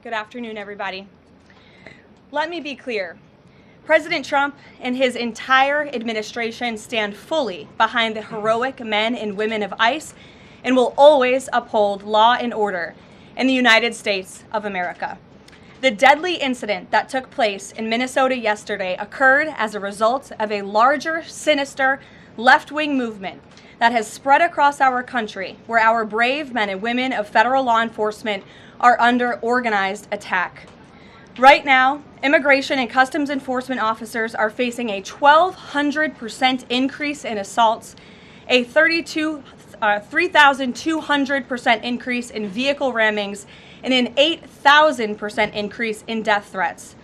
Good afternoon, everybody. Let me be clear. President Trump and his entire administration stand fully behind the heroic men and women of ICE and will always uphold law and order in the United States of America. The deadly incident that took place in Minnesota yesterday occurred as a result of a larger, sinister, left-wing movement that has spread across our country, where our brave men and women of federal law enforcement are under organized attack. Right now, immigration and customs enforcement officers are facing a 1,200% increase in assaults, a 3,200% increase in vehicle rammings, and an 8,000% increase in death threats.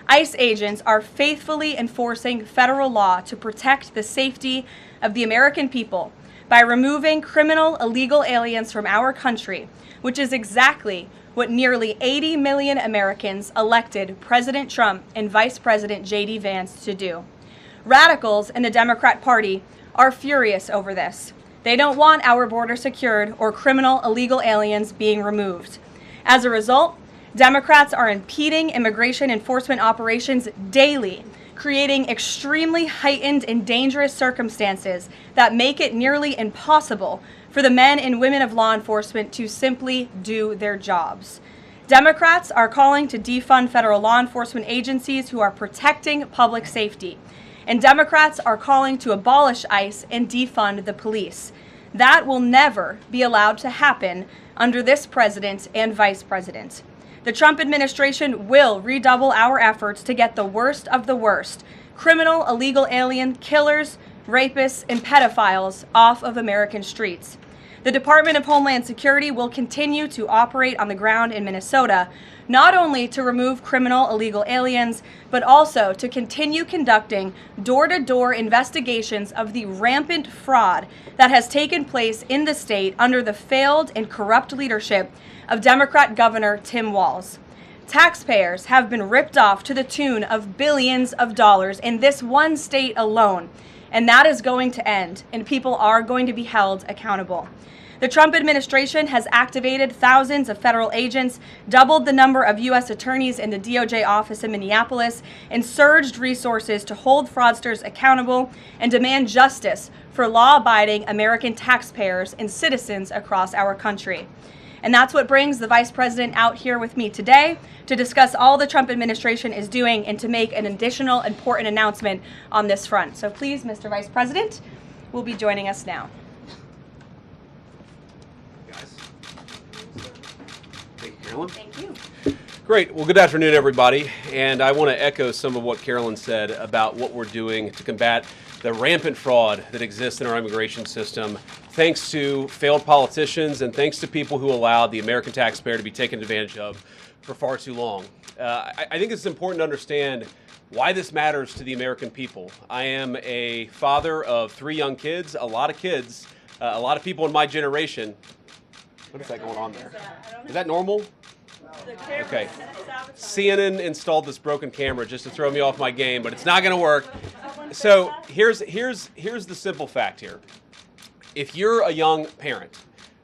ICE agents are faithfully enforcing federal law to protect the safety of the American people by removing criminal illegal aliens from our country, which is exactly what nearly 80 million Americans elected President Trump and Vice President J.D. Vance to do. Radicals in the Democrat Party are furious over this. They don't want our border secured or criminal illegal aliens being removed. As a result, Democrats are impeding immigration enforcement operations daily, creating extremely heightened and dangerous circumstances that make it nearly impossible for the men and women of law enforcement to simply do their jobs. Democrats are calling to defund federal law enforcement agencies who are protecting public safety, and Democrats are calling to abolish ICE and defund the police. That will never be allowed to happen under this president and vice president. The Trump administration will redouble our efforts to get the worst of the worst, criminal illegal alien killers, rapists, and pedophiles off of American streets. The Department of Homeland Security will continue to operate on the ground in Minnesota, not only to remove criminal illegal aliens, but also to continue conducting door-to-door investigations of the rampant fraud that has taken place in the state under the failed and corrupt leadership of Democrat Governor Tim Walz. Taxpayers have been ripped off to the tune of billions of dollars in this one state alone, and that is going to end, and people are going to be held accountable. The Trump administration has activated thousands of federal agents, doubled the number of U.S. attorneys in the DOJ office in Minneapolis, and surged resources to hold fraudsters accountable and demand justice for law-abiding American taxpayers and citizens across our country. And that's what brings the Vice President out here with me today to discuss all the Trump administration is doing and to make an additional important announcement on this front. So please, Mr. Vice President, will be joining us now. Thank you, Karoline. Thank you. Great. Well, good afternoon, everybody. And I want to echo some of what Karoline said about what we're doing to combat the rampant fraud that exists in our immigration system, thanks to failed politicians and thanks to people who allowed the American taxpayer to be taken advantage of for far too long. I think it's important to understand why this matters to the American people. I am a father of 3 young kids, a lot of people in my generation. What is that going on there? Is that normal? Okay. CNN installed this broken camera just to throw me off my game, but it's not going to work. So here's the simple fact here. If you're a young parent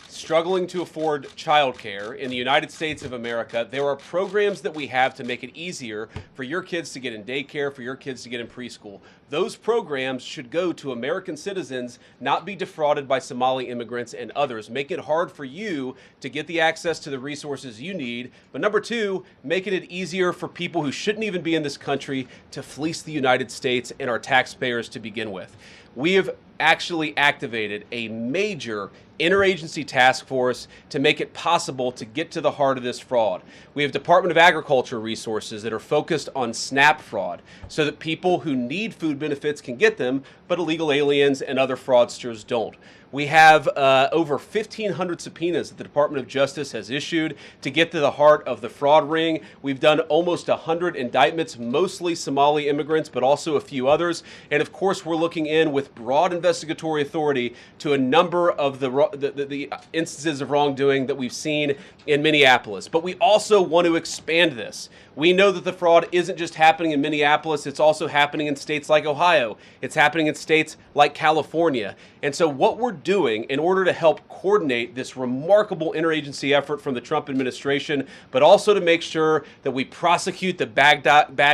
struggling to afford childcare in the United States of America, there are programs that we have to make it easier for your kids to get in daycare, for your kids to get in preschool. Those programs should go to American citizens, not be defrauded by Somali immigrants and others. Make it hard for you to get the access to the resources you need. But number 2, making it easier for people who shouldn't even be in this country to fleece the United States and our taxpayers to begin with. We have actually activated a major interagency task force to make it possible to get to the heart of this fraud. We have Department of Agriculture resources that are focused on SNAP fraud so that people who need food benefits can get them, but illegal aliens and other fraudsters don't. We have over 1,500 subpoenas that the Department of Justice has issued to get to the heart of the fraud ring. We've done almost 100 indictments, mostly Somali immigrants, but also a few others. And of course, we're looking in with broad investigatory authority to a number of the instances of wrongdoing that we've seen in Minneapolis. But we also want to expand this. We know that the fraud isn't just happening in Minneapolis, it's also happening in states like Ohio. It's happening in states like California. And so what we're doing in order to help coordinate this remarkable interagency effort from the Trump administration, but also to make sure that we prosecute the bad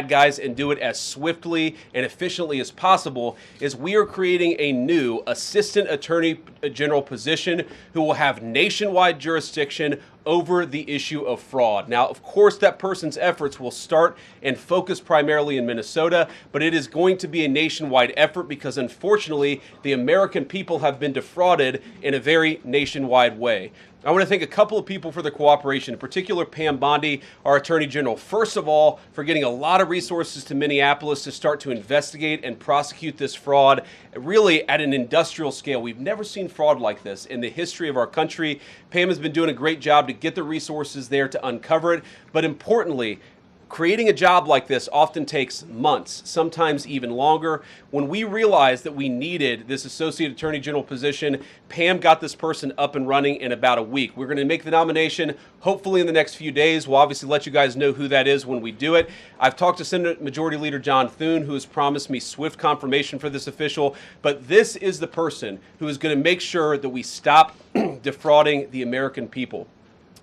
guys and do it as swiftly and efficiently as possible, is we are creating a new Assistant Attorney General position who will have nationwide jurisdiction over the issue of fraud. Now, of course, that person's efforts will start and focus primarily in Minnesota, but it is going to be a nationwide effort because, unfortunately, the American people have been defrauded in a very nationwide way. I want to thank a couple of people for their cooperation, in particular Pam Bondi, our Attorney General, first of all, for getting a lot of resources to Minneapolis to start to investigate and prosecute this fraud, really at an industrial scale. We've never seen fraud like this in the history of our country. Pam has been doing a great job to get the resources there to uncover it, but importantly, creating a job like this often takes months, sometimes even longer. When we realized that we needed this Associate Attorney General position, Pam got this person up and running in about a week. We're going to make the nomination hopefully in the next few days. We'll obviously let you guys know who that is when we do it. I've talked to Senate Majority Leader John Thune, who has promised me swift confirmation for this official, but this is the person who is going to make sure that we stop defrauding the American people.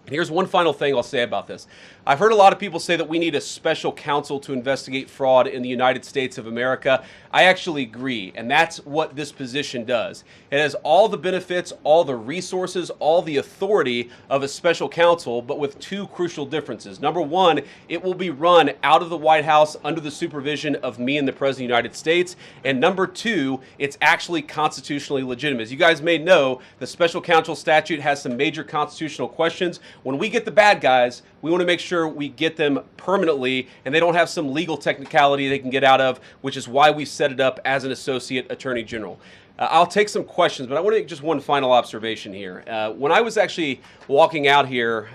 And here's one final thing I'll say about this. I've heard a lot of people say that we need a special counsel to investigate fraud in the United States of America. I actually agree, and that's what this position does. It has all the benefits, all the resources, all the authority of a special counsel, but with two crucial differences. Number one, it will be run out of the White House under the supervision of me and the President of the United States. And number two, it's actually constitutionally legitimate. As you guys may know, the special counsel statute has some major constitutional questions. When we get the bad guys, we want to make sure we get them permanently and they don't have some legal technicality they can get out of, which is why we set it up as an Associate Attorney General. I'll take some questions, but I want to make just one final observation here. When I was actually walking out here,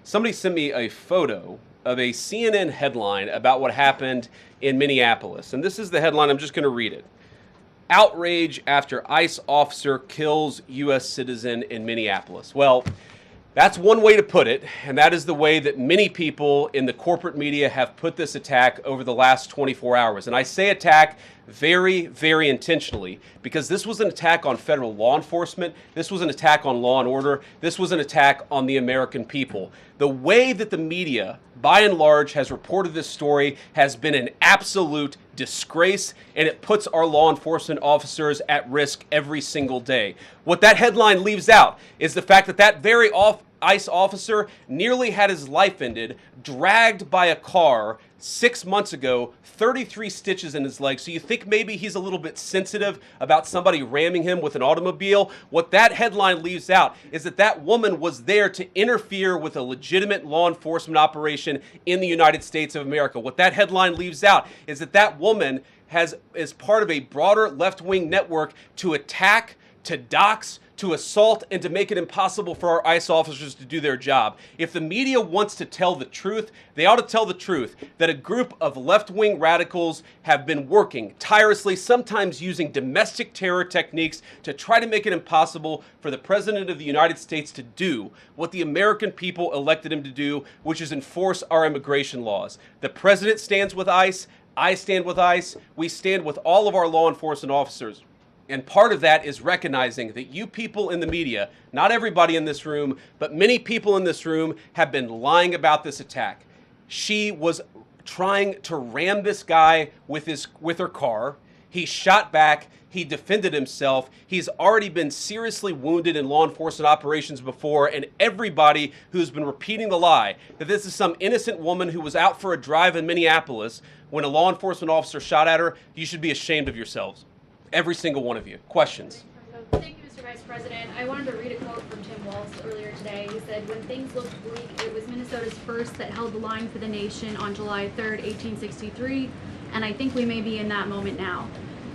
somebody sent me a photo of a CNN headline about what happened in Minneapolis. And this is the headline. I'm just going to read it. Outrage after ICE officer kills U.S. citizen in Minneapolis. Well, that's one way to put it, and that is the way that many people in the corporate media have put this attack over the last 24 hours. And I say attack very, very intentionally because this was an attack on federal law enforcement. This was an attack on law and order. This was an attack on the American people. The way that the media, by and large, has reported this story has been an absolute disgrace, and it puts our law enforcement officers at risk every single day. What that headline leaves out is the fact that that very ICE officer nearly had his life ended, dragged by a car 6 months ago, 33 stitches in his leg. So you think maybe he's a little bit sensitive about somebody ramming him with an automobile? What that headline leaves out is that that woman was there to interfere with a legitimate law enforcement operation in the United States of America. What that headline leaves out is that that woman is part of a broader left-wing network to attack, to dox, to assault, and to make it impossible for our ICE officers to do their job. If the media wants to tell the truth, they ought to tell the truth that a group of left-wing radicals have been working tirelessly, sometimes using domestic terror techniques to try to make it impossible for the President of the United States to do what the American people elected him to do, which is enforce our immigration laws. The President stands with ICE. I stand with ICE. We stand with all of our law enforcement officers. And part of that is recognizing that you people in the media, not everybody in this room, but many people in this room have been lying about this attack. She was trying to ram this guy with her car. He shot back. He defended himself. He's already been seriously wounded in law enforcement operations before, and everybody who's been repeating the lie that this is some innocent woman who was out for a drive in Minneapolis when a law enforcement officer shot at her, you should be ashamed of yourselves. Every single one of you. Questions? Thank you, Mr. Vice President. I wanted to read a quote from Tim Walz earlier today. He said, "When things looked bleak, it was Minnesota's first that held the line for the nation on July 3rd, 1863, and I think we may be in that moment now."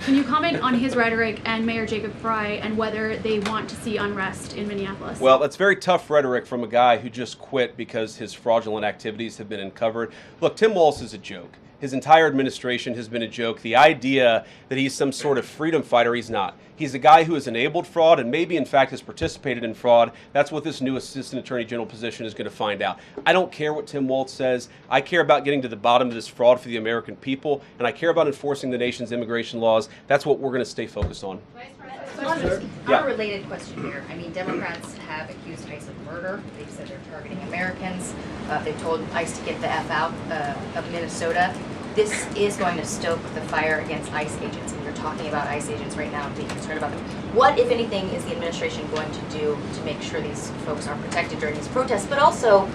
Can you comment on his rhetoric and Mayor Jacob Fry and whether they want to see unrest in Minneapolis? Well, that's very tough rhetoric from a guy who just quit because his fraudulent activities have been uncovered. Look, Tim Walz is a joke. his entire administration has been a joke. The idea that he's some sort of freedom fighter, he's not. He's a guy who has enabled fraud and maybe in fact has participated in fraud. That's what this new Assistant Attorney General position is going to find out. I don't care what Tim Walz says. I care about getting to the bottom of this fraud for the American people, and I care about enforcing the nation's immigration laws. That's what we're going to stay focused on. On a related question here, I mean, Democrats have accused ICE of murder. They've said they're targeting Americans. They've told ICE to get the F out of Minnesota. This is going to stoke the fire against ICE agents, and you're talking about ICE agents right now and being concerned about them. What, if anything, is the administration going to do to make sure these folks are protected during these protests? But also,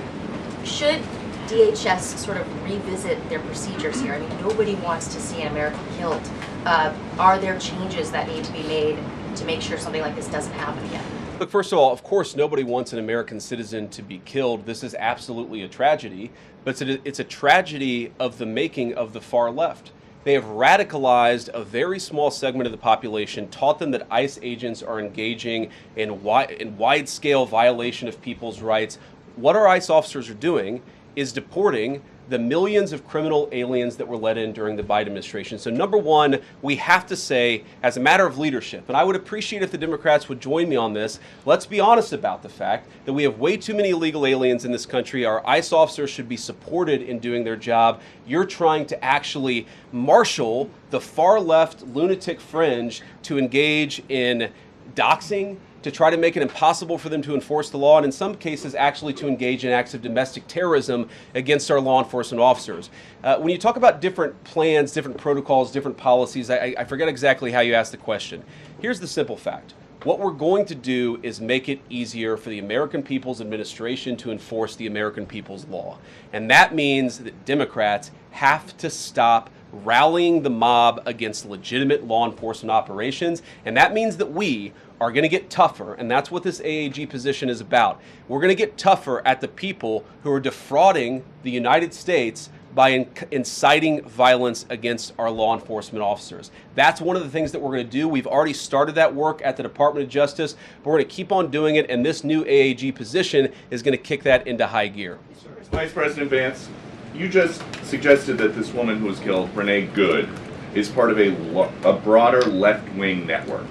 should DHS sort of revisit their procedures here? I mean, nobody wants to see an American killed. Are there changes that need to be made to make sure something like this doesn't happen again? Look, first of all, of course, nobody wants an American citizen to be killed. This is absolutely a tragedy, but it's a tragedy of the making of the far left. They have radicalized a very small segment of the population, taught them that ICE agents are engaging in wide-scale violation of people's rights. What our ICE officers are doing is deporting the millions of criminal aliens that were let in during the Biden administration. So number one, we have to say, as a matter of leadership, and I would appreciate if the Democrats would join me on this, let's be honest about the fact that we have way too many illegal aliens in this country. Our ICE officers should be supported in doing their job. You're trying to actually marshal the far left lunatic fringe to engage in doxing, to try to make it impossible for them to enforce the law, and in some cases actually to engage in acts of domestic terrorism against our law enforcement officers. When you talk about different plans, different protocols, different policies, I forget exactly how you asked the question. Here's the simple fact. What we're going to do is make it easier for the American people's administration to enforce the American people's law. And that means that Democrats have to stop rallying the mob against legitimate law enforcement operations, and that means that we are going to get tougher, and that's what this AAG position is about. We're going to get tougher at the people who are defrauding the United States by inciting violence against our law enforcement officers. That's one of the things that we're going to do. We've already started that work at the Department of Justice, but we're going to keep on doing it, and this new AAG position is going to kick that into high gear. Vice President Vance, you just suggested that this woman who was killed, Renee Good, is part of a broader left-wing network.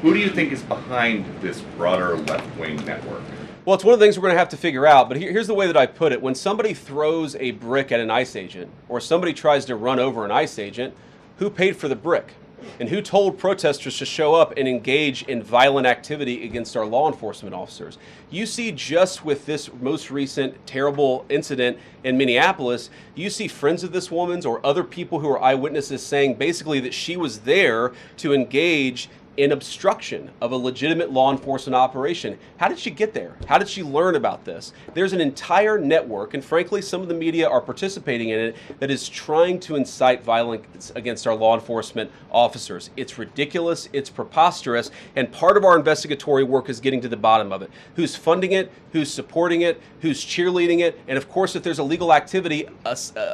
Who do you think is behind this broader left-wing network? Well, it's one of the things we're going to have to figure out, but here's the way that I put it. When somebody throws a brick at an ICE agent, or somebody tries to run over an ICE agent, who paid for the brick? And who told protesters to show up and engage in violent activity against our law enforcement officers? You see, just with this most recent terrible incident in Minneapolis, you see friends of this woman's or other people who are eyewitnesses saying basically that she was there to engage in obstruction of a legitimate law enforcement operation. How did she get there? How did she learn about this? There's an entire network, and frankly, some of the media are participating in it, that is trying to incite violence against our law enforcement officers. It's ridiculous, it's preposterous, and part of our investigatory work is getting to the bottom of it. Who's funding it? Who's supporting it? Who's cheerleading it? And of course, if there's illegal activity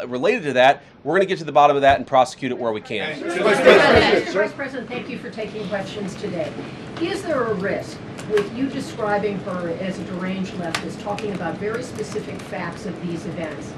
related to that, we're going to get to the bottom of that and prosecute it where we can. Vice President, thank you for taking questions today. Is there a risk with you describing her as a deranged leftist, talking about very specific facts of these events,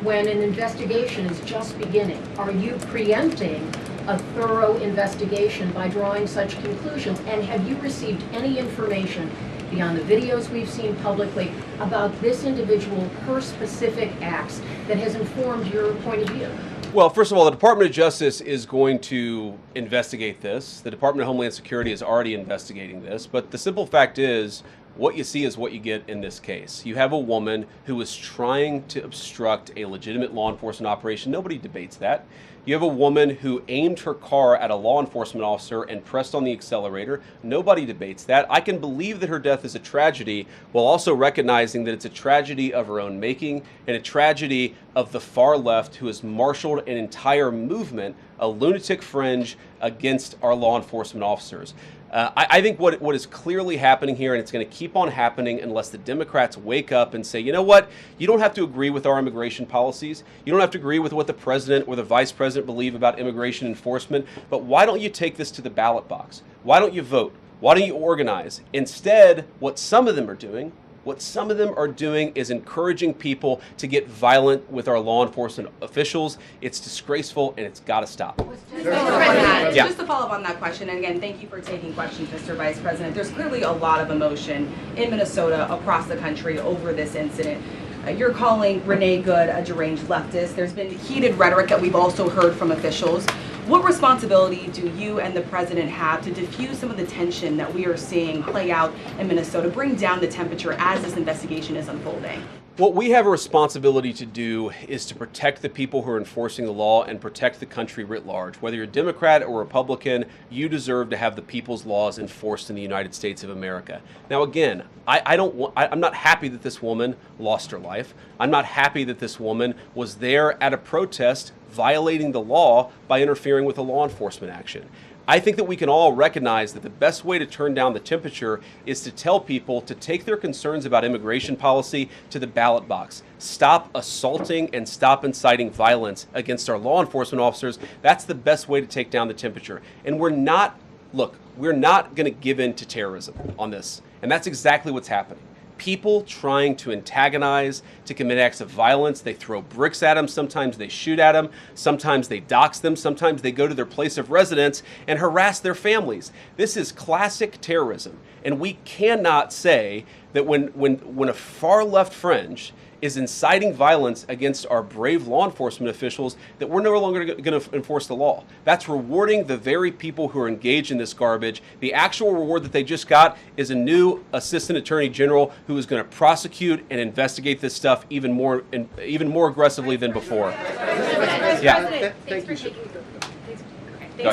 when an investigation is just beginning? Are you preempting a thorough investigation by drawing such conclusions? And have you received any information beyond the videos we've seen publicly about this individual, her specific acts, that has informed your point of view? Well, first of all, the Department of Justice is going to investigate this. The Department of Homeland Security is already investigating this. But the simple fact is, what you see is what you get in this case. You have a woman who is trying to obstruct a legitimate law enforcement operation. Nobody debates that. You have a woman who aimed her car at a law enforcement officer and pressed on the accelerator. Nobody debates that. I can believe that her death is a tragedy, while also recognizing that it's a tragedy of her own making and a tragedy of the far left who has marshaled an entire movement, a lunatic fringe, against our law enforcement officers. I think what is clearly happening here, and it's going to keep on happening unless the Democrats wake up and say, you know what, you don't have to agree with our immigration policies. You don't have to agree with what the president or the vice president believe about immigration enforcement, but why don't you take this to the ballot box? Why don't you vote? Why don't you organize? Instead, what some of them are doing, What some of them are doing is encouraging people to get violent with our law enforcement officials. It's disgraceful and it's got to stop. President, Yeah. just to follow up on that question, and again, thank you for taking questions, Mr. Vice President. There's clearly a lot of emotion in Minnesota, across the country, over this incident. You're calling Renee Good a deranged leftist. There's been heated rhetoric that we've also heard from officials. What responsibility do you and the president have to diffuse some of the tension that we are seeing play out in Minnesota, bring down the temperature as this investigation is unfolding? What we have a responsibility to do is to protect the people who are enforcing the law and protect the country writ large. Whether you're Democrat or Republican, you deserve to have the people's laws enforced in the United States of America. Now, again, I'm not happy that this woman lost her life. I'm not happy that this woman was there at a protest violating the law by interfering with a law enforcement action. I think that we can all recognize that the best way to turn down the temperature is to tell people to take their concerns about immigration policy to the ballot box. Stop assaulting and stop inciting violence against our law enforcement officers. That's the best way to take down the temperature. And we're not going to give in to terrorism on this. And that's exactly what's happening. People trying to antagonize, to commit acts of violence. They throw bricks at them. Sometimes they shoot at them. Sometimes they dox them. Sometimes they go to their place of residence and harass their families. This is classic terrorism. And we cannot say that when a far left fringe is inciting violence against our brave law enforcement officials, that we're no longer going to enforce the law. That's rewarding the very people who are engaged in this garbage. The actual reward that they just got is a new assistant attorney general who is going to prosecute and investigate this stuff even more aggressively than before. Yeah. Thanks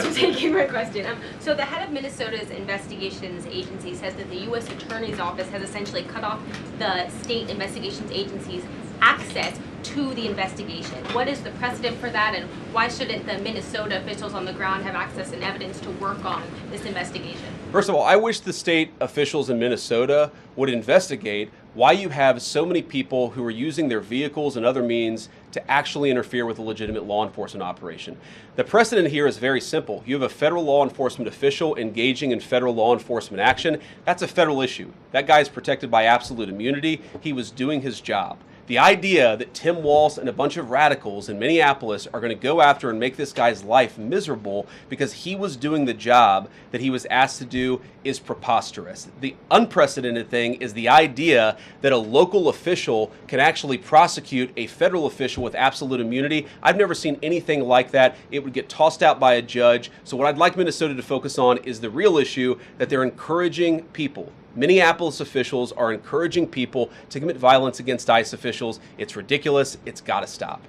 for taking my question. So the head of Minnesota's investigations agency says that the U.S. Attorney's Office has essentially cut off the state investigations agency's access to the investigation. What is the precedent for that, and why shouldn't the Minnesota officials on the ground have access and evidence to work on this investigation? First of all, I wish the state officials in Minnesota would investigate why you have so many people who are using their vehicles and other means to actually interfere with a legitimate law enforcement operation. The precedent here is very simple. You have a federal law enforcement official engaging in federal law enforcement action. That's a federal issue. That guy is protected by absolute immunity. He was doing his job. The idea that Tim Walz and a bunch of radicals in Minneapolis are going to go after and make this guy's life miserable because he was doing the job that he was asked to do is preposterous. The unprecedented thing is the idea that a local official can actually prosecute a federal official with absolute immunity. I've never seen anything like that. It would get tossed out by a judge. So what I'd like Minnesota to focus on is the real issue, that they're encouraging people. Minneapolis officials are encouraging people to commit violence against ICE officials. It's ridiculous. It's got to stop.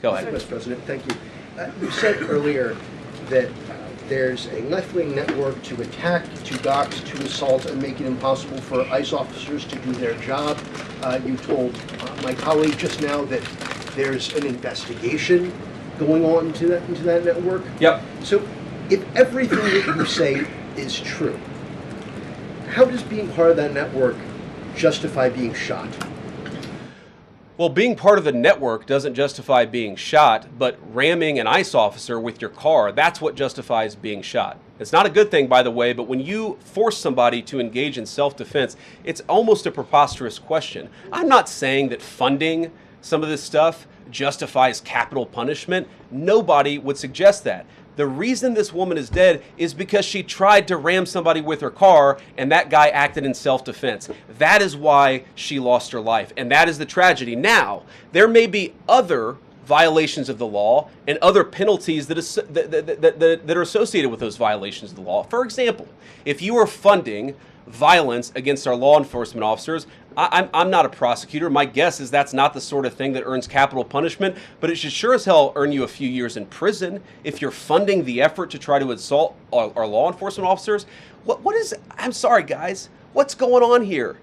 Go ahead. Mr. President, thank you. You said earlier that there's a left-wing network to attack, to dox, to assault, and make it impossible for ICE officers to do their job. You told my colleague just now that there's an investigation going on into that network. Yep. So if everything that you say is true, how does being part of that network justify being shot? Well, being part of the network doesn't justify being shot, but ramming an ICE officer with your car, that's what justifies being shot. It's not a good thing, by the way, but when you force somebody to engage in self-defense, it's almost a preposterous question. I'm not saying that funding some of this stuff justifies capital punishment. Nobody would suggest that. The reason this woman is dead is because she tried to ram somebody with her car and that guy acted in self-defense. That is why she lost her life, and that is the tragedy. Now, there may be other violations of the law and other penalties that are associated with those violations of the law. For example, if you are funding violence against our law enforcement officers, I'm not a prosecutor. My guess is that's not the sort of thing that earns capital punishment, but it should sure as hell earn you a few years in prison if you're funding the effort to try to assault our law enforcement officers. I'm sorry, guys. What's going on here?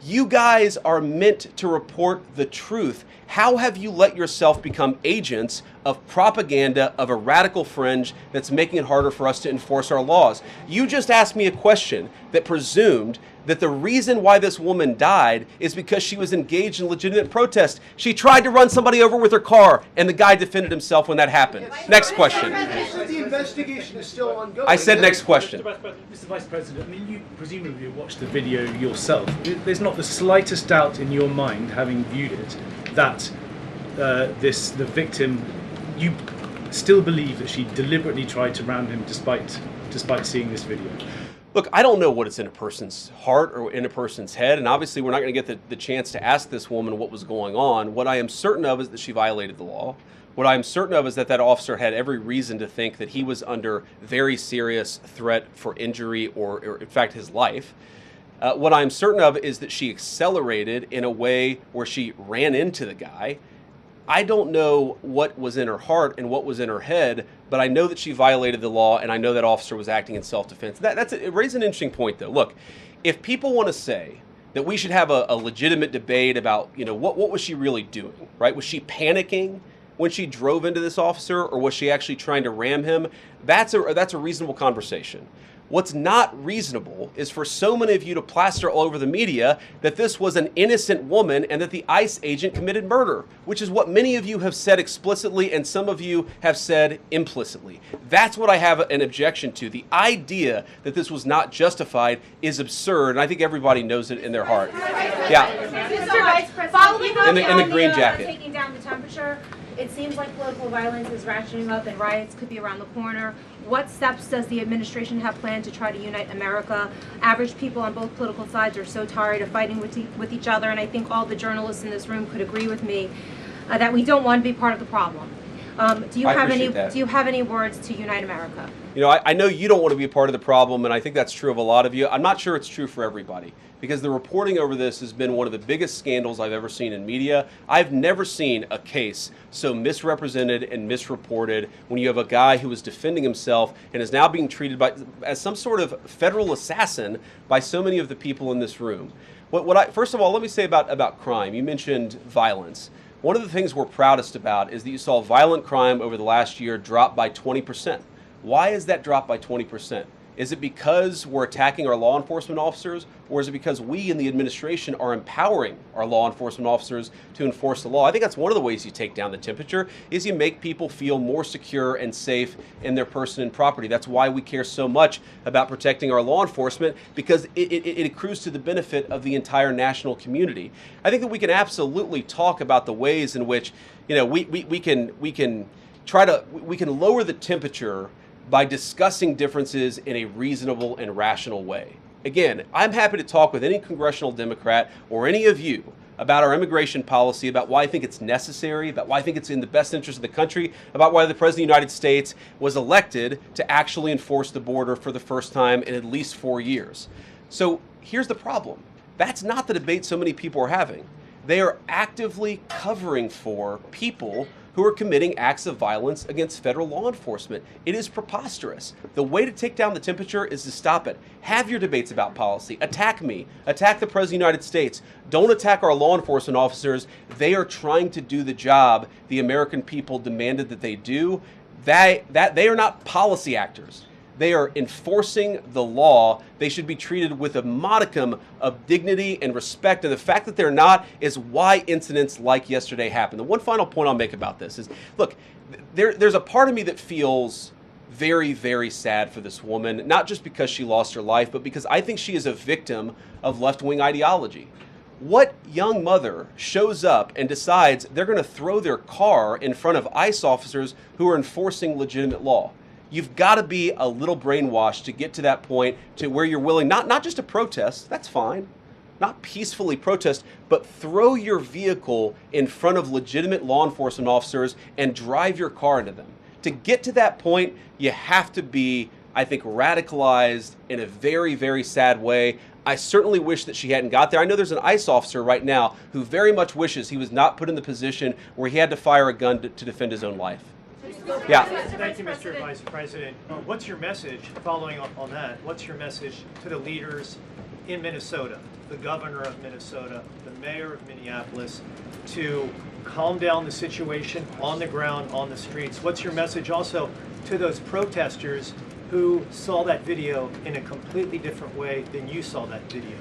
You guys are meant to report the truth. How have you let yourself become agents of propaganda of a radical fringe that's making it harder for us to enforce our laws. You just asked me a question that presumed that the reason why this woman died is because she was engaged in legitimate protest. She tried to run somebody over with her car, and the guy defended himself when that happened. Next question. The investigation is still ongoing. I said next question. Mr. Vice President, I mean, you presumably watched the video yourself. There's not the slightest doubt in your mind, having viewed it, that the victim, you still believe that she deliberately tried to ram him despite seeing this video? Look, I don't know what is in a person's heart or in a person's head, and obviously we're not going to get the chance to ask this woman what was going on. What I am certain of is that she violated the law. What I'm certain of is that that officer had every reason to think that he was under very serious threat for injury or in fact, his life. What I'm certain of is that she accelerated in a way where she ran into the guy. I don't know what was in her heart and what was in her head, but I know that she violated the law, and I know that officer was acting in self-defense. It raises an interesting point, though. Look, if people want to say that we should have a legitimate debate about, what was she really doing, right? Was she panicking when she drove into this officer, or was she actually trying to ram him? That's a reasonable conversation. What's not reasonable is for so many of you to plaster all over the media that this was an innocent woman and that the ICE agent committed murder, which is what many of you have said explicitly and some of you have said implicitly. That's what I have an objection to. The idea that this was not justified is absurd, and I think everybody knows it in their heart. Yeah. Mr. Vice President, following up in the green jacket. Taking down the temperature, it seems like political violence is ratcheting up and riots could be around the corner. What steps does the administration have planned to try to unite America? Average people on both political sides are so tired of fighting with each other, and I think all the journalists in this room could agree with me that we don't want to be part of the problem. Do you have any words to unite America? I know you don't want to be a part of the problem, and I think that's true of a lot of you. I'm not sure it's true for everybody, because the reporting over this has been one of the biggest scandals I've ever seen in media. I've never seen a case so misrepresented and misreported when you have a guy who was defending himself and is now being treated as some sort of federal assassin by so many of the people in this room. First of all, let me say about crime. You mentioned violence. One of the things we're proudest about is that you saw violent crime over the last year drop by 20%. Why is that drop by 20%? Is it because we're attacking our law enforcement officers, or is it because we in the administration are empowering our law enforcement officers to enforce the law? I think that's one of the ways you take down the temperature, is you make people feel more secure and safe in their person and property. That's why we care so much about protecting our law enforcement, because it accrues to the benefit of the entire national community. I think that we can absolutely talk about the ways in which we can lower the temperature by discussing differences in a reasonable and rational way. Again, I'm happy to talk with any congressional Democrat or any of you about our immigration policy, about why I think it's necessary, about why I think it's in the best interest of the country, about why the President of the United States was elected to actually enforce the border for the first time in at least 4 years. So here's the problem. That's not the debate so many people are having. They are actively covering for people who are committing acts of violence against federal law enforcement. It is preposterous. The way to take down the temperature is to stop it. Have your debates about policy. Attack me. Attack the President of the United States. Don't attack our law enforcement officers. They are trying to do the job the American people demanded that they do. They are not policy actors. They are enforcing the law. They should be treated with a modicum of dignity and respect. And the fact that they're not is why incidents like yesterday happened. The one final point I'll make about this is, look, there's a part of me that feels very, very sad for this woman, not just because she lost her life, but because I think she is a victim of left-wing ideology. What young mother shows up and decides they're going to throw their car in front of ICE officers who are enforcing legitimate law? You've got to be a little brainwashed to get to that point to where you're willing not just to protest, that's fine, not peacefully protest, but throw your vehicle in front of legitimate law enforcement officers and drive your car into them. To get to that point, you have to be, I think, radicalized in a very, very sad way. I certainly wish that she hadn't got there. I know there's an ICE officer right now who very much wishes he was not put in the position where he had to fire a gun to defend his own life. Yeah. Thank you, Mr. Vice President. What's your message, following up on that, what's your message to the leaders in Minnesota, the governor of Minnesota, the mayor of Minneapolis, to calm down the situation on the ground, on the streets? What's your message also to those protesters who saw that video in a completely different way than you saw that video?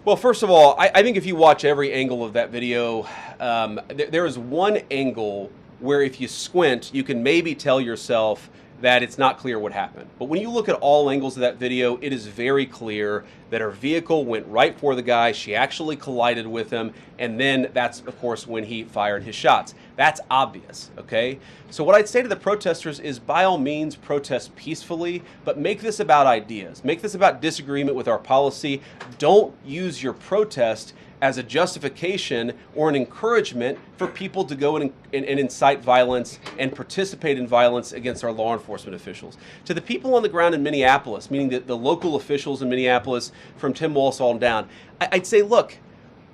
Well, first of all, I think if you watch every angle of that video, there is one angle where if you squint, you can maybe tell yourself that it's not clear what happened. But when you look at all angles of that video, it is very clear that her vehicle went right for the guy. She actually collided with him. And then that's, of course, when he fired his shots. That's obvious, okay? So what I'd say to the protesters is, by all means, protest peacefully, but make this about ideas. Make this about disagreement with our policy. Don't use your protest as a justification or an encouragement for people to go and incite violence and participate in violence against our law enforcement officials. To the people on the ground in Minneapolis, meaning the local officials in Minneapolis from Tim Walz on down, I'd say, look,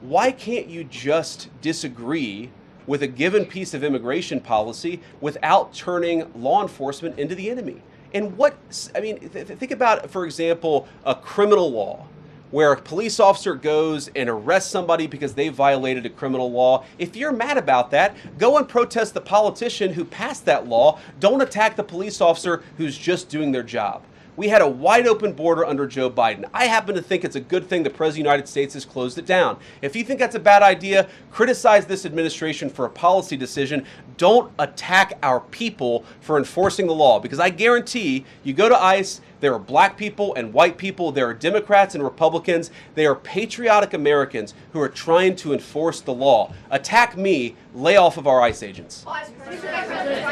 why can't you just disagree with a given piece of immigration policy without turning law enforcement into the enemy? And think about, for example, a criminal law, where a police officer goes and arrests somebody because they violated a criminal law. If you're mad about that, go and protest the politician who passed that law. Don't attack the police officer who's just doing their job. We had a wide open border under Joe Biden. I happen to think it's a good thing the President of the United States has closed it down. If you think that's a bad idea, criticize this administration for a policy decision. Don't attack our people for enforcing the law, because I guarantee you go to ICE, there are black people and white people, there are Democrats and Republicans, they are patriotic Americans who are trying to enforce the law. Attack me, lay off of our ICE agents.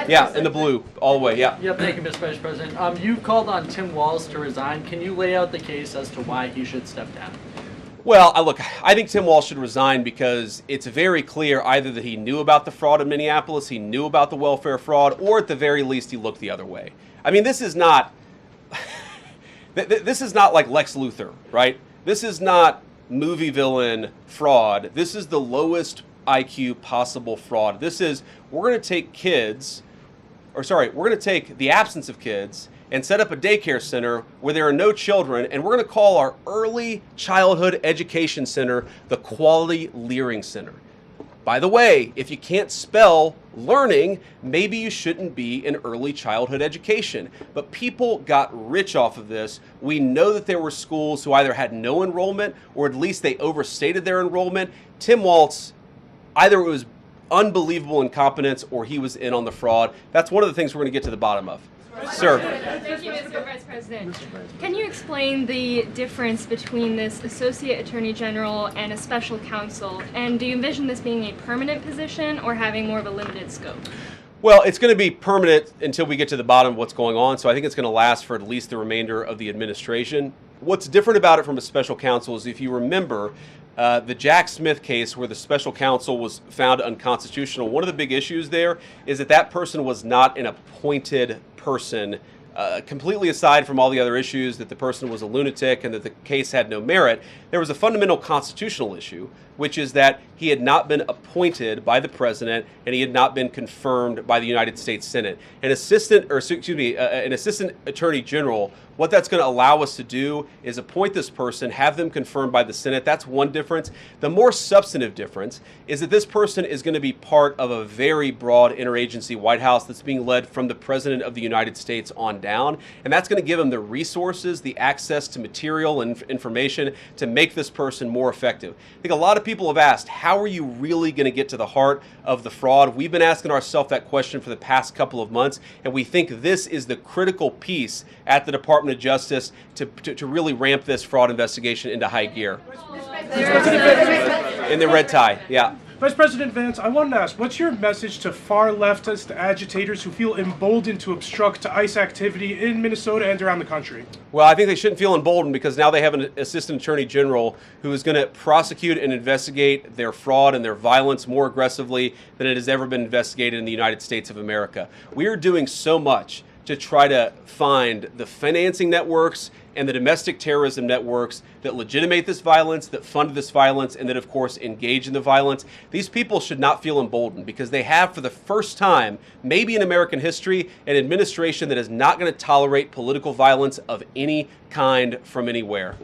Yeah, in the blue, all the way, yeah. Yeah, thank you, Mr. Vice President. You called on Tim Walz to resign. Can you lay out the case as to why he should step down? Well, look, I think Tim Walz should resign because it's very clear either that he knew about the fraud in Minneapolis, he knew about the welfare fraud, or at the very least he looked the other way. I mean, this is not this is not like Lex Luthor, right? This is not movie villain fraud. This is the lowest IQ possible fraud. This is, we're going to take the absence of kids and set up a daycare center where there are no children, and we're going to call our early childhood education center the Quality Learning Center. By the way, if you can't spell learning, maybe you shouldn't be in early childhood education. But people got rich off of this. We know that there were schools who either had no enrollment or at least they overstated their enrollment. Tim Walz, either it was unbelievable incompetence or he was in on the fraud. That's one of the things we're going to get to the bottom of. Sir. Thank you, Mr. Vice President. Can you explain the difference between this Associate Attorney General and a special counsel? And do you envision this being a permanent position or having more of a limited scope? Well, it's going to be permanent until we get to the bottom of what's going on, so I think it's going to last for at least the remainder of the administration. What's different about it from a special counsel is, if you remember, the Jack Smith case where the special counsel was found unconstitutional, one of the big issues there is that that person was not an appointed person, completely aside from all the other issues that the person was a lunatic and that the case had no merit. There was a fundamental constitutional issue, which is that he had not been appointed by the president and he had not been confirmed by the United States Senate. An assistant attorney general, what that's going to allow us to do is appoint this person, have them confirmed by the Senate. That's one difference. The more substantive difference is that this person is going to be part of a very broad interagency White House that's being led from the President of the United States on down. And that's going to give him the resources, the access to material and information to make this person more effective. I think a lot of people have asked, how are you really going to get to the heart of the fraud? We've been asking ourselves that question for the past couple of months, and we think this is the critical piece at the Department of Justice to really ramp this fraud investigation into high gear. In the red tie, yeah. Vice President Vance, I wanted to ask, what's your message to far leftist agitators who feel emboldened to obstruct ICE activity in Minnesota and around the country? Well, I think they shouldn't feel emboldened because now they have an assistant attorney general who is going to prosecute and investigate their fraud and their violence more aggressively than it has ever been investigated in the United States of America. We are doing so much to try to find the financing networks and the domestic terrorism networks that legitimate this violence, that fund this violence, and that, of course, engage in the violence. These people should not feel emboldened because they have, for the first time, maybe in American history, an administration that is not going to tolerate political violence of any kind from anywhere.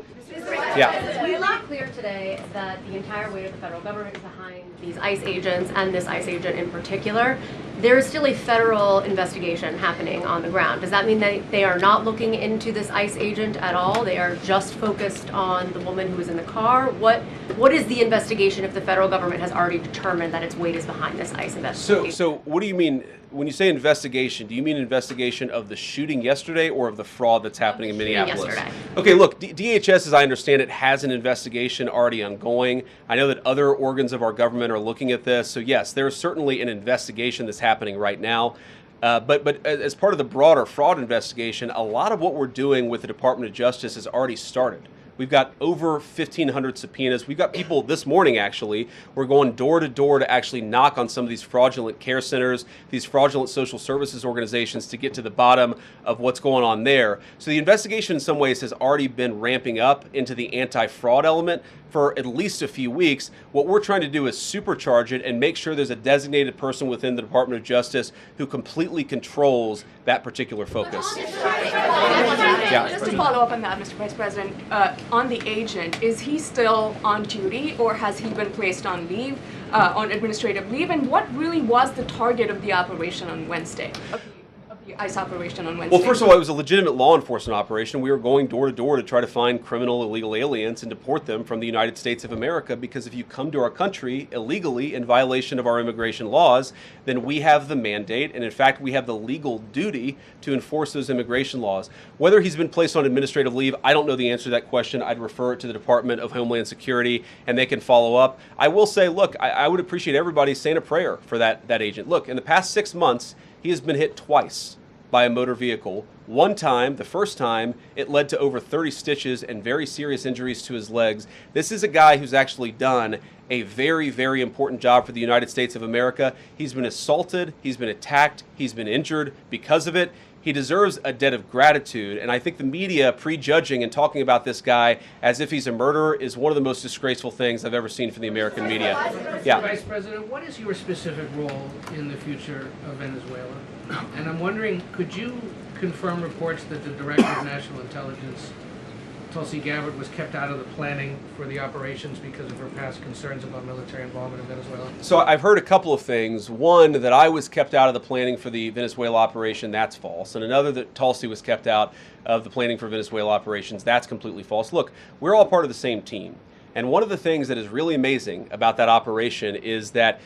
Yeah. We made clear today that the entire weight of the federal government is behind these ICE agents and this ICE agent in particular. There is still a federal investigation happening on the ground. Does that mean that they are not looking into this ICE agent at all? They are just focused on the woman who was in the car? What is the investigation if the federal government has already determined that its weight is behind this ICE investigation? So what do you mean when you say investigation? Do you mean investigation of the shooting yesterday or of the fraud that's happening in Minneapolis? Yesterday. Okay, look, DHS, as I understand it, has an investigation already ongoing. I know that other organs of our government are looking at this. So yes, there is certainly an investigation that's happening right now. But as part of the broader fraud investigation, a lot of what we're doing with the Department of Justice has already started. We've got over 1,500 subpoenas. We've got people this morning, actually. We're going door to door to actually knock on some of these fraudulent care centers, these fraudulent social services organizations to get to the bottom of what's going on there. So the investigation in some ways has already been ramping up into the anti-fraud element for at least a few weeks. What we're trying to do is supercharge it and make sure there's a designated person within the Department of Justice who completely controls that particular focus. Yeah. Just to follow up on that, Mr. Vice President, on the agent, is he still on duty or has he been placed on leave, on administrative leave? And what really was the target of the operation on Wednesday? ICE operation on Wednesday? Well, first of all, it was a legitimate law enforcement operation. We were going door to door to try to find criminal illegal aliens and deport them from the United States of America, because if you come to our country illegally in violation of our immigration laws, then we have the mandate, and in fact we have the legal duty to enforce those immigration laws. Whether he's been placed on administrative leave, I don't know the answer to that question. I'd refer it to the Department of Homeland Security and they can follow up. I will say, look, I would appreciate everybody saying a prayer for that agent. Look, in the past 6 months, he has been hit twice by a motor vehicle. One time, the first time, it led to over 30 stitches and very serious injuries to his legs. This is a guy who's actually done a very, very important job for the United States of America. He's been assaulted, he's been attacked, he's been injured because of it. He deserves a debt of gratitude, and I think the media prejudging and talking about this guy as if he's a murderer is one of the most disgraceful things I've ever seen from the American media. Yeah. Vice President, what is your specific role in the future of Venezuela? And I'm wondering, could you confirm reports that the Director of National Intelligence, Tulsi Gabbard, was kept out of the planning for the operations because of her past concerns about military involvement in Venezuela? So I've heard a couple of things. One, that I was kept out of the planning for the Venezuela operation, that's false. And another, that Tulsi was kept out of the planning for Venezuela operations, that's completely false. Look, we're all part of the same team. And one of the things that is really amazing about that operation is that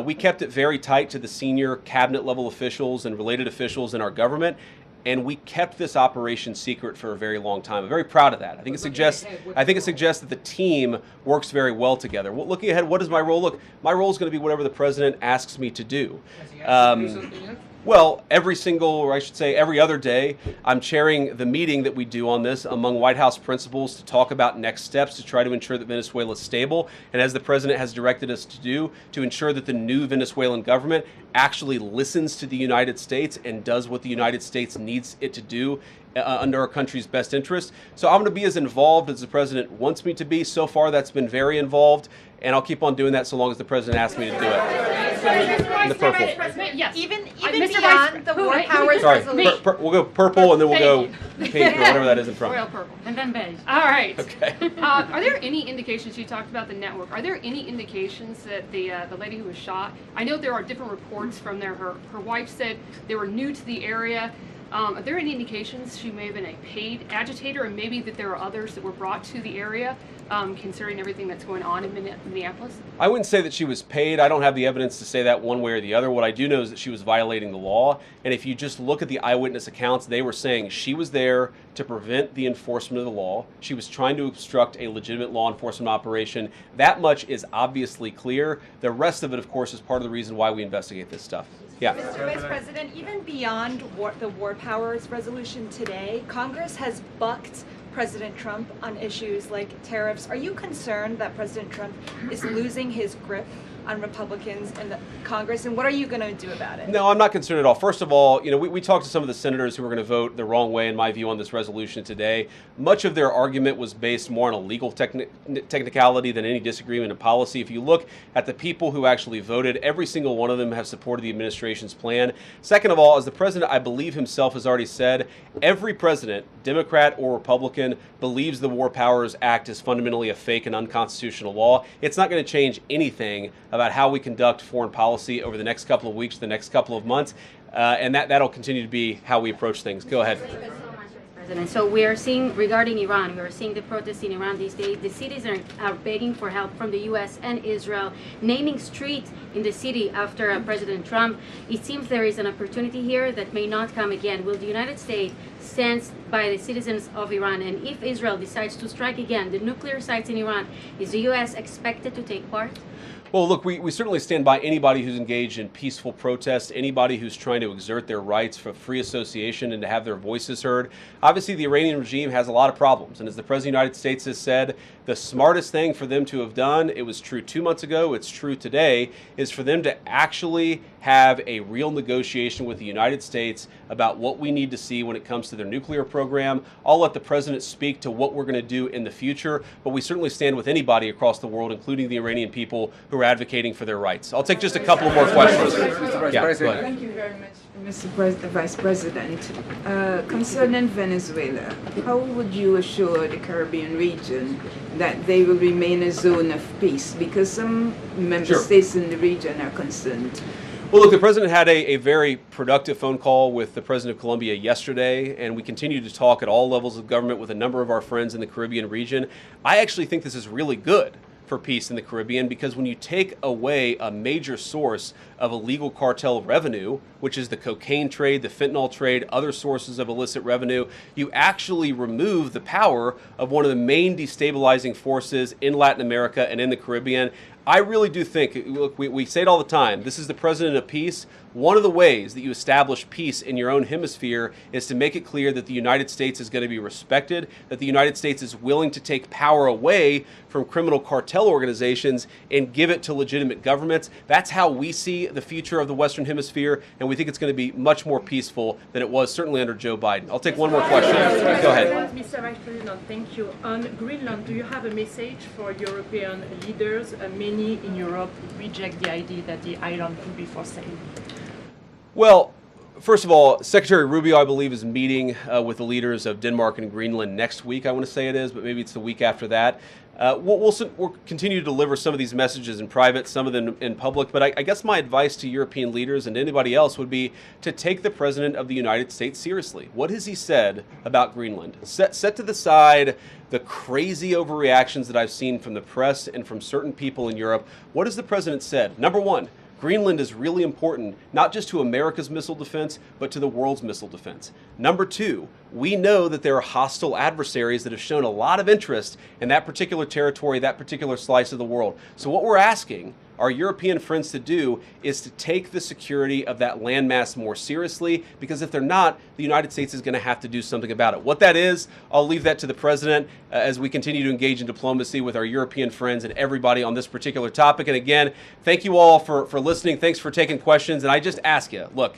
we kept it very tight to the senior cabinet level officials and related officials in our government. And we kept this operation secret for a very long time. I'm very proud of that. I think it suggests that the team works very well together. Well, looking ahead, what is my role? Look, my role is going to be whatever the president asks me to do. Has he asked you to do something yet? Well, every other day, I'm chairing the meeting that we do on this among White House principals to talk about next steps to try to ensure that Venezuela is stable, and as the president has directed us to do, to ensure that the new Venezuelan government actually listens to the United States and does what the United States needs it to do under our country's best interest. So I'm going to be as involved as the president wants me to be. So far, that's been very involved, and I'll keep on doing that so long as the president asks me to do it. In the purple. Yes. Even Mr. beyond the war powers Sorry, resolution. we'll go purple and then we'll go pink or whatever that is in front. Royal purple. And then beige. All right. Okay. Are there any indications, you talked about the network, are there any indications that the lady who was shot, I know there are different reports from there, her wife said they were new to the area. Are there any indications she may have been a paid agitator, and maybe that there are others that were brought to the area, considering everything that's going on in Minneapolis? I wouldn't say that she was paid. I don't have the evidence to say that one way or the other. What I do know is that she was violating the law. And if you just look at the eyewitness accounts, they were saying she was there to prevent the enforcement of the law. She was trying to obstruct a legitimate law enforcement operation. That much is obviously clear. The rest of it, of course, is part of the reason why we investigate this stuff. Yeah. Mr. Vice President, even beyond the war powers resolution today, Congress has bucked President Trump on issues like tariffs. Are you concerned that President Trump is losing his grip on Republicans in the Congress, and what are you going to do about it? No, I'm not concerned at all. First of all, we talked to some of the senators who were going to vote the wrong way, in my view, on this resolution today. Much of their argument was based more on a legal technicality than any disagreement in policy. If you look at the people who actually voted, every single one of them have supported the administration's plan. Second of all, as the president, I believe himself, has already said, every president, Democrat or Republican, believes the War Powers Act is fundamentally a fake and unconstitutional law. It's not going to change anything about how we conduct foreign policy over the next couple of weeks, the next couple of months, and that'll continue to be how we approach things. Go ahead. President. So we are seeing, regarding Iran, we are seeing the protests in Iran these days. The cities are begging for help from the U.S. and Israel, naming streets in the city after President Trump. It seems there is an opportunity here that may not come again. Will the United States stand by the citizens of Iran? And if Israel decides to strike again the nuclear sites in Iran, is the U.S. expected to take part? Well, look, we certainly stand by anybody who's engaged in peaceful protest, anybody who's trying to exert their rights for free association and to have their voices heard. Obviously, the Iranian regime has a lot of problems. And as the President of the United States has said, the smartest thing for them to have done, it was true 2 months ago, it's true today, is for them to actually have a real negotiation with the United States about what we need to see when it comes to their nuclear program. I'll let the President speak to what we're going to do in the future, but we certainly stand with anybody across the world, including the Iranian people who are advocating for their rights. I'll take just a couple more questions. Yeah, go ahead. Thank you very much, Mr. Vice President. Concerning Venezuela, how would you assure the Caribbean region that they will remain a zone of peace? Because some member states in the region are concerned. Well, look, the President had a very productive phone call with the President of Colombia yesterday, and we continue to talk at all levels of government with a number of our friends in the Caribbean region. I actually think this is really good for peace in the Caribbean, because when you take away a major source of illegal cartel revenue, which is the cocaine trade, the fentanyl trade, other sources of illicit revenue, you actually remove the power of one of the main destabilizing forces in Latin America and in the Caribbean. I really do think, look, we say it all the time, this is the president of peace. One of the ways that you establish peace in your own hemisphere is to make it clear that the United States is going to be respected, that the United States is willing to take power away from criminal cartel organizations and give it to legitimate governments. That's how we see the future of the Western Hemisphere, and we think it's going to be much more peaceful than it was certainly under Joe Biden. I'll take one more question. Go ahead. Mr. Vice President, thank you. On Greenland, do you have a message for European leaders? Many in Europe reject the idea that the island could be for sale. Well, first of all, Secretary Rubio, I believe, is meeting with the leaders of Denmark and Greenland next week, I want to say it is, but maybe it's the week after that. We'll continue to deliver some of these messages in private, some of them in public, but I guess my advice to European leaders and anybody else would be to take the President of the United States seriously. What has he said about Greenland? Set to the side the crazy overreactions that I've seen from the press and from certain people in Europe. What has the President said? Number one, Greenland is really important, not just to America's missile defense, but to the world's missile defense. Number two, we know that there are hostile adversaries that have shown a lot of interest in that particular territory, that particular slice of the world. So what we're asking our European friends to do is to take the security of that landmass more seriously, because if they're not, the United States is going to have to do something about it. What that is, I'll leave that to the President as we continue to engage in diplomacy with our European friends and everybody on this particular topic. And again, thank you all for listening. Thanks for taking questions. And I just ask you, look,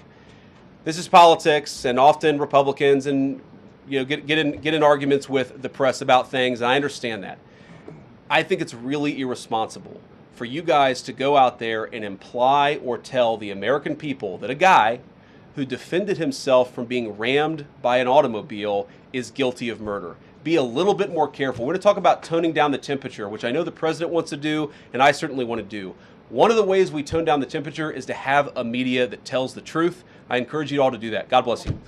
this is politics, and often Republicans and get in arguments with the press about things, and I understand that. I think it's really irresponsible for you guys to go out there and imply or tell the American people that a guy who defended himself from being rammed by an automobile is guilty of murder. Be a little bit more careful. We're going to talk about toning down the temperature, which I know the President wants to do, and I certainly want to do. One of the ways we tone down the temperature is to have a media that tells the truth. I encourage you all to do that. God bless you.